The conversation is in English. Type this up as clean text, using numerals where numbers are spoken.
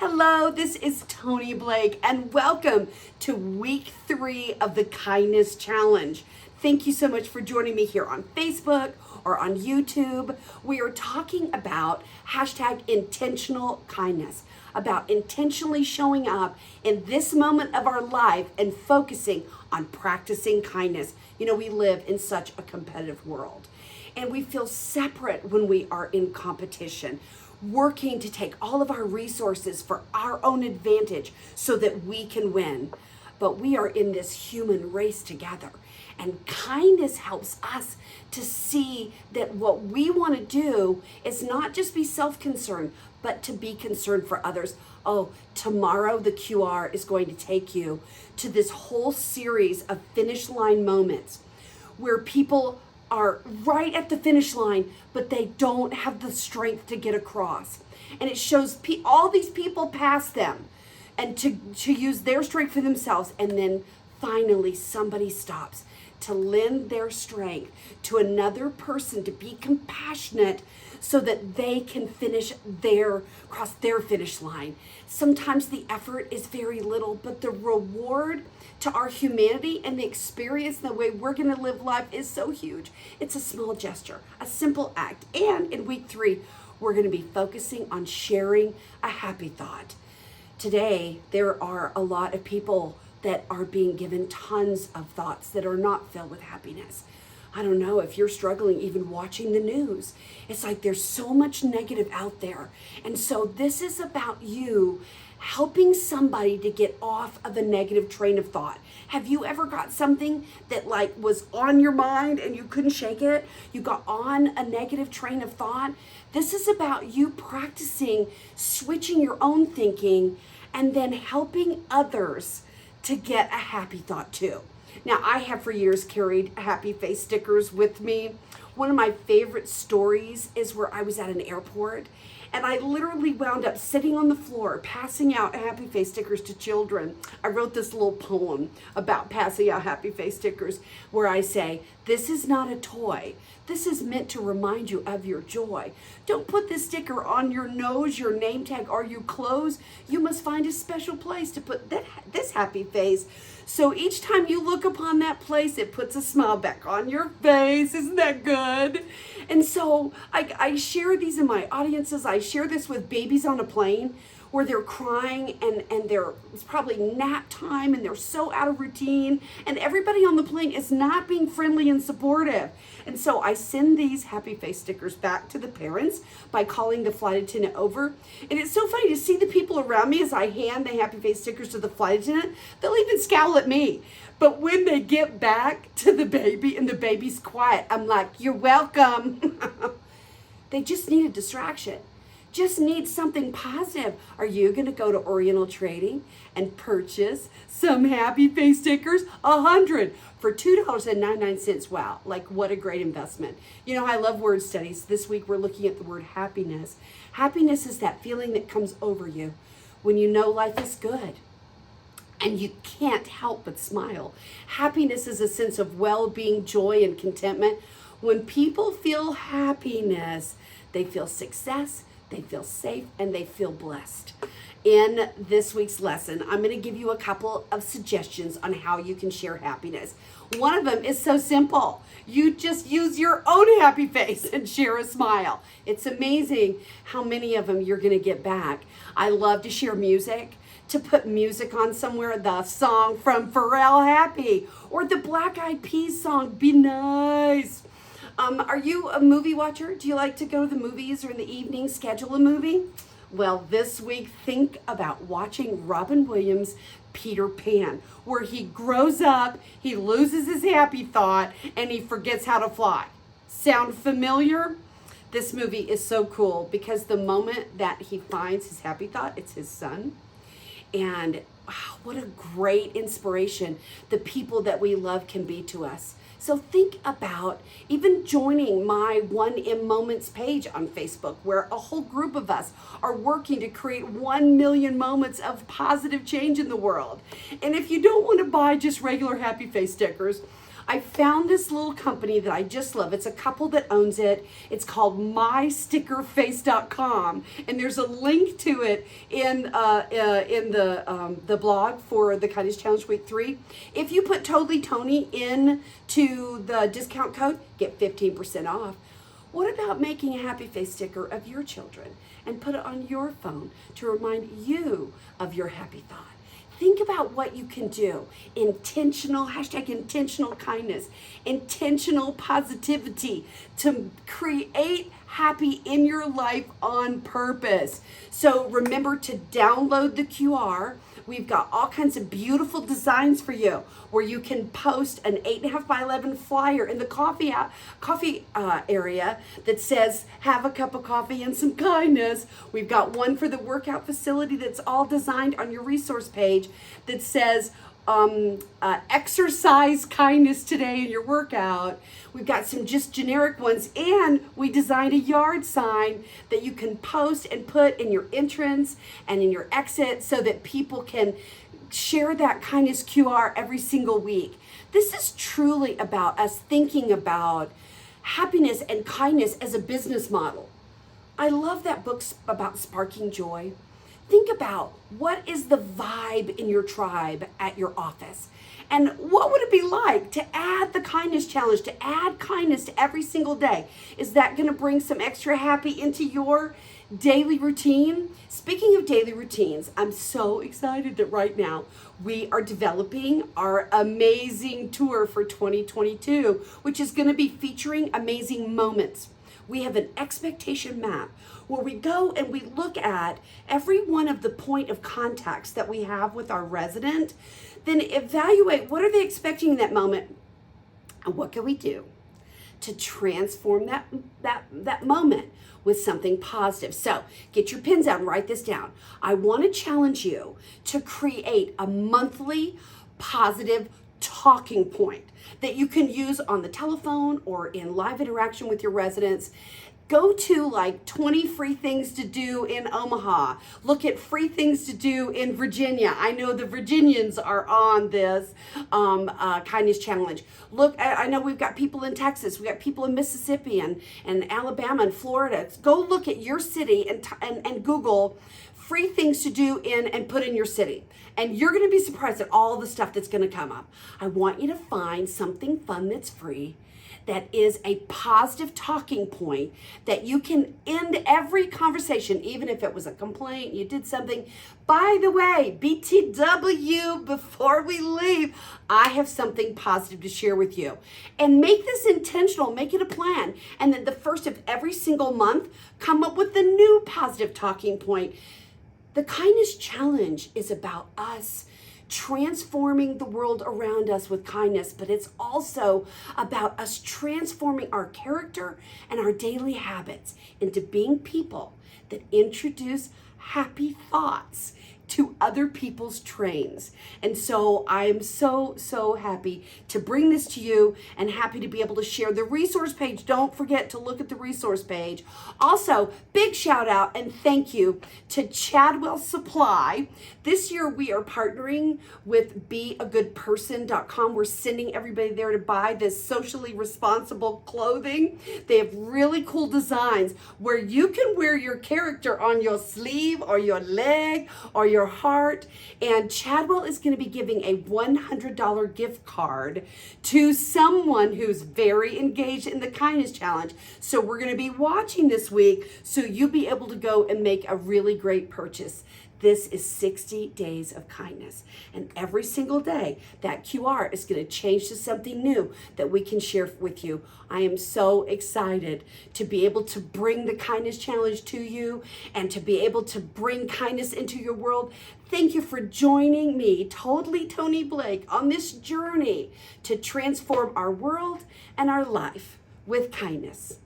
Hello, this is Toni Blake, and welcome to week 3 of the Kindness Challenge. Thank you so much for joining me here on Facebook or on YouTube. We are talking about #intentional kindness, about intentionally showing up in this moment of our life and focusing on practicing kindness. You know, we live in such a competitive world, and we feel separate when we are in competition, working to take all of our resources for our own advantage so that we can win. But we are in this human race together. And kindness helps us to see that what we want to do is not just be self-concerned, but to be concerned for others. Oh, tomorrow the QR is going to take you to this whole series of finish line moments where people are right at the finish line, but they don't have the strength to get across. And it shows all these people pass them and to use their strength for themselves. And then finally somebody stops to lend their strength to another person, to be compassionate so that they can cross their finish line. Sometimes the effort is very little, but the reward to our humanity and the experience, the way we're going to live life is so huge. It's a small gesture, a simple act. And in week 3, we're going to be focusing on sharing a happy thought. Today, there are a lot of people that are being given tons of thoughts that are not filled with happiness. I don't know if you're struggling even watching the news. It's like there's so much negative out there. And so this is about you helping somebody to get off of a negative train of thought. Have you ever got something that was on your mind and you couldn't shake it? You got on a negative train of thought. This is about you practicing switching your own thinking and then helping others to get a happy thought too. Now, I have for years carried happy face stickers with me. One of my favorite stories is where I was at an airport and I literally wound up sitting on the floor passing out happy face stickers to children. I wrote this little poem about passing out happy face stickers where I say, "This is not a toy. This is meant to remind you of your joy. Don't put this sticker on your nose, your name tag, or your clothes. You must find a special place to put this happy face. So each time you look upon that place, it puts a smile back on your face." Isn't that good? And so I share these in my audiences. I share this with babies on a plane where they're crying and it's probably nap time and they're so out of routine and everybody on the plane is not being friendly and supportive. And so I send these happy face stickers back to the parents by calling the flight attendant over. And it's so funny to see the people around me as I hand the happy face stickers to the flight attendant. They'll even scowl at me. But when they get back to the baby and the baby's quiet, I'm like, "You're welcome." They just need a distraction. Just need something positive. Are you going to go to Oriental Trading and purchase some happy face stickers? 100 for $2.99. Wow, what a great investment. You know, I love word studies. This week we're looking at the word happiness. Happiness is that feeling that comes over you when you know life is good and you can't help but smile. Happiness is a sense of well-being, joy, and contentment. When people feel happiness, they feel success, they feel safe, and they feel blessed. In this week's lesson, I'm going to give you a couple of suggestions on how you can share happiness. One of them is so simple. You just use your own happy face and share a smile. It's amazing how many of them you're going to get back. I love to share music, to put music on somewhere, the song from Pharrell, Happy, or the Black Eyed Peas song, Be Nice. Are you a movie watcher? Do you like to go to the movies or in the evening, schedule a movie? Well, this week, think about watching Robin Williams' Peter Pan, where he grows up, he loses his happy thought, and he forgets how to fly. Sound familiar? This movie is so cool because the moment that he finds his happy thought, it's his son. And wow, what a great inspiration the people that we love can be to us. So think about even joining my 1M Moments page on Facebook, where a whole group of us are working to create 1 million moments of positive change in the world. And if you don't want to buy just regular happy face stickers, I found this little company that I just love. It's a couple that owns it. It's called mystickerface.com, and there's a link to it in the blog for the Kindness Challenge Week 3. If you put Totally Toni into the discount code, get 15% off. What about making a happy face sticker of your children and put it on your phone to remind you of your happy thought? Think about what you can do. Intentional kindness, intentional positivity to create happy in your life on purpose. So remember to download the QR. We've got all kinds of beautiful designs for you where you can post an 8.5 by 11 flyer in the coffee area that says, have a cup of coffee and some kindness. We've got one for the workout facility that's all designed on your resource page that says, exercise kindness today in your workout. We've got some just generic ones, and we designed a yard sign that you can post and put in your entrance and in your exit so that people can share that kindness QR every single week. This is truly about us thinking about happiness and kindness as a business model. I love that book about sparking joy. Think about what is the vibe in your tribe at your office, and what would it be like to add the kindness challenge, to add kindness to every single day? Is that going to bring some extra happy into your daily routine? Speaking of daily routines, I'm so excited that right now we are developing our amazing tour for 2022, which is going to be featuring amazing moments. We have an expectation map where we go and we look at every one of the point of contacts that we have with our resident, then evaluate what are they expecting in that moment and what can we do to transform that moment with something positive. So get your pens out and write this down. I want to challenge you to create a monthly positive talking point that you can use on the telephone or in live interaction with your residents. Go to like 20 free things to do in Omaha. Look at free things to do in Virginia. I know the Virginians are on this kindness challenge. Look, I know we've got people in Texas. We've got people in Mississippi and Alabama and Florida. Go look at your city and Google free things to do in and put in your city. And you're going to be surprised at all the stuff that's going to come up. I want you to find something fun that's free, that is a positive talking point that you can end every conversation, even if it was a complaint, you did something. By the way, BTW, before we leave, I have something positive to share with you. And make this intentional, make it a plan. And then the first of every single month, come up with a new positive talking point. The Kindness Challenge is about us transforming the world around us with kindness, but it's also about us transforming our character and our daily habits into being people that introduce happy thoughts to other people's trains. And so I am so happy to bring this to you and happy to be able to share the resource page. Don't forget to look at the resource page. Also, big shout out and thank you to Chadwell Supply. This year we are partnering with beagoodperson.com. We're sending everybody there to buy this socially responsible clothing. They have really cool designs where you can wear your character on your sleeve or your leg or your heart. And Chadwell is going to be giving a $100 gift card to someone who's very engaged in the Kindness Challenge. So we're going to be watching this week so you'll be able to go and make a really great purchase. This is 60 days of kindness. And every single day, that QR is going to change to something new that we can share with you. I am so excited to be able to bring the Kindness Challenge to you and to be able to bring kindness into your world. Thank you for joining me, Totally Toni Blake, on this journey to transform our world and our life with kindness.